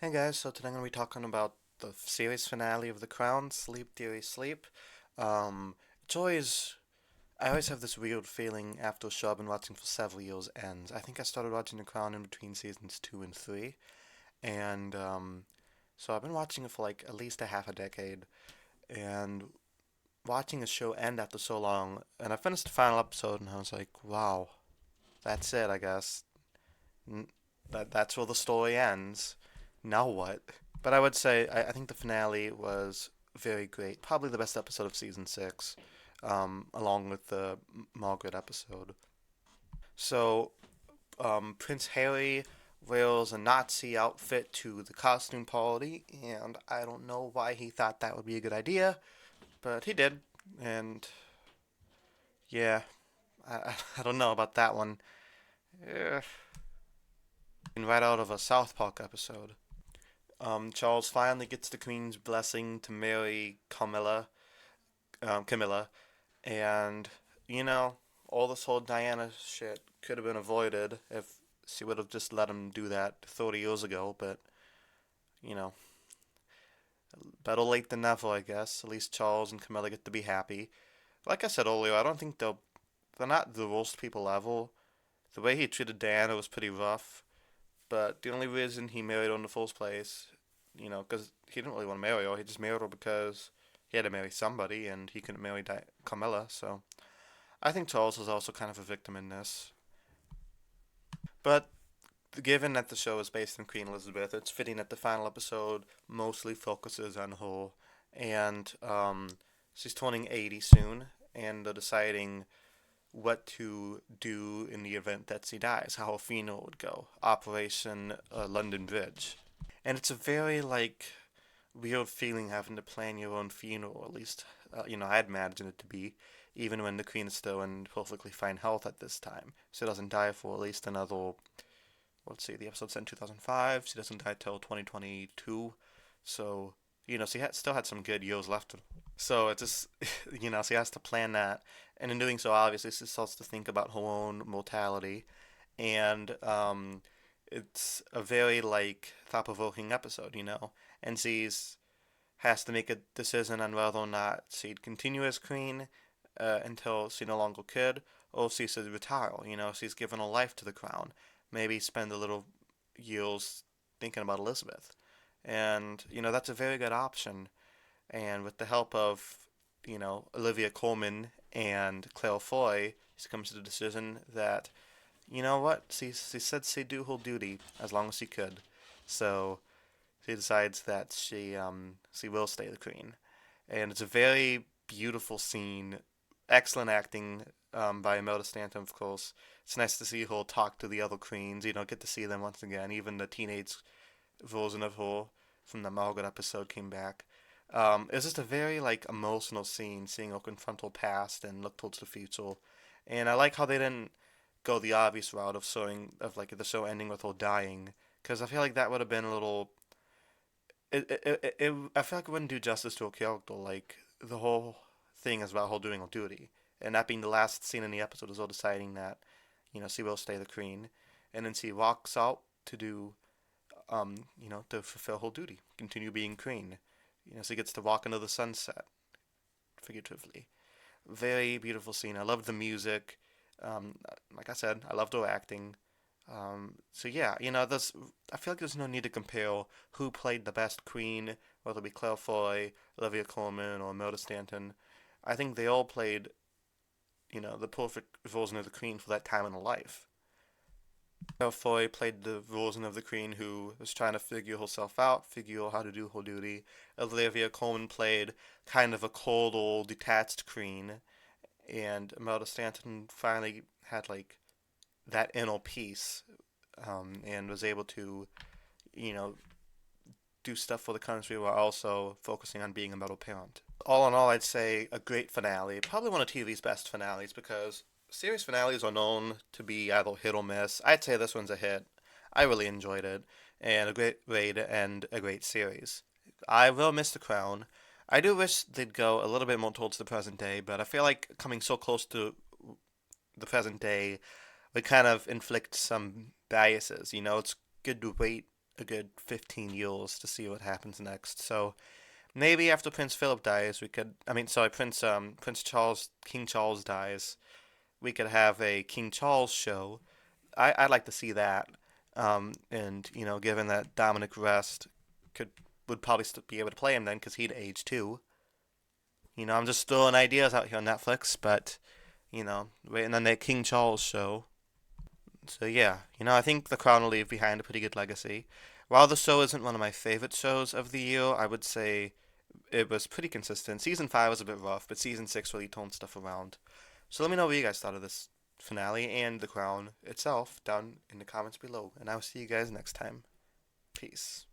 Hey guys, so today I'm going to be talking about the series finale of The Crown, Sleep Theory Sleep. It's always, I always have this weird feeling after a show I've been watching for several years ends. I think I started watching The Crown in between seasons 2 and 3, and so I've been watching it for like at least a half a decade, and watching a show end after so long, and I finished the final episode and I was like, wow, that's it, I guess. N- that's where the story ends. Now what? But I would say I think the finale was very great. Probably the best episode of season 6, along with the Margaret episode. So, Prince Harry wears a Nazi outfit to the costume party, and I don't know why he thought that would be a good idea, but he did. And yeah, I don't know about that one. Eh, right out of a South Park episode. Charles finally gets the Queen's blessing to marry Camilla, and you know, all this whole Diana shit could have been avoided if she would have just let him do that 30 years ago. But you know, better late than never, I guess. At least Charles and Camilla get to be happy. Like I said earlier, I don't think they're not the worst people ever. The way he treated Diana was pretty rough, but the only reason he married her in the first place, because he didn't really want to marry her, he just married her because he had to marry somebody and he couldn't marry Carmilla, so I think Charles was also kind of a victim in this. But given that the show is based on Queen Elizabeth, it's fitting that the final episode mostly focuses on her, and she's turning 80 soon, and they're deciding what to do in the event that she dies, how her funeral would go. Operation London Bridge. And it's a very, like, weird feeling having to plan your own funeral, at least, I'd imagine it to be, even when the Queen is still in perfectly fine health at this time. She doesn't die for at least another, let's see, the episode's set in 2005, she doesn't die till 2022, so, still had some good years left. So it just, she has to plan that. And in doing so, obviously, she starts to think about her own mortality. And it's a very, like, thought provoking episode, And she's has to make a decision on whether or not she'd continue as queen until she no longer could, or if she should retire. She's given her life to the crown. Maybe spend a little years thinking about Elizabeth. And, that's a very good option. And with the help of, Olivia Colman and Claire Foy, she comes to the decision that, you know what, she said she'd do her duty as long as she could. So she decides that she will stay the queen. And it's a very beautiful scene, excellent acting by Imelda Stanton, of course. It's nice to see her talk to the other queens, get to see them once again. Even the teenage version of her from the Margaret episode came back. It was just a very like emotional scene, seeing her confront her past and look towards the future. And I like how they didn't go the obvious route of showing of like the show ending with her dying, because I feel like that would have been a little. I feel like it wouldn't do justice to her character. Like the whole thing is about her doing her duty, and that being the last scene in the episode is her deciding that she will stay the queen, and then she walks out to do to fulfill her duty, continue being queen. She gets to walk into the sunset, figuratively. Very beautiful scene. I loved the music. Like I said, I loved her acting. So yeah, there's. I feel like there's no need to compare who played the best queen, whether it be Claire Foy, Olivia Colman, or Imelda Stanton. I think they all played, the perfect version of the queen for that time in her life. Foy played the version of the queen who was trying to figure herself out, figure out how to do her duty. Olivia Colman played kind of a cold, old, detached queen, and Imelda Stanton finally had like that inner peace, and was able to, you know, do stuff for the country while also focusing on being a model parent. All in all, I'd say a great finale. Probably one of TV's best finales because series finales are known to be either hit or miss. I'd say this one's a hit. I really enjoyed it, and a great way to end a great series. I will miss The Crown. I do wish they'd go a little bit more towards the present day, but I feel like coming so close to the present day would kind of inflict some biases. It's good to wait a good 15 years to see what happens next. So maybe after Prince Philip dies, we could. I mean, sorry, Prince Charles, King Charles dies. We could have a King Charles show. I'd like to see that. And given that Dominic West could would probably still be able to play him then because he'd age too. I'm just throwing ideas out here on Netflix, but waiting on that King Charles show. So yeah, I think The Crown will leave behind a pretty good legacy. While the show isn't one of my favorite shows of the year, I would say it was pretty consistent. Season 5 was a bit rough, but season 6 really toned stuff around. So let me know what you guys thought of this finale and The Crown itself down in the comments below, and I'll see you guys next time. Peace.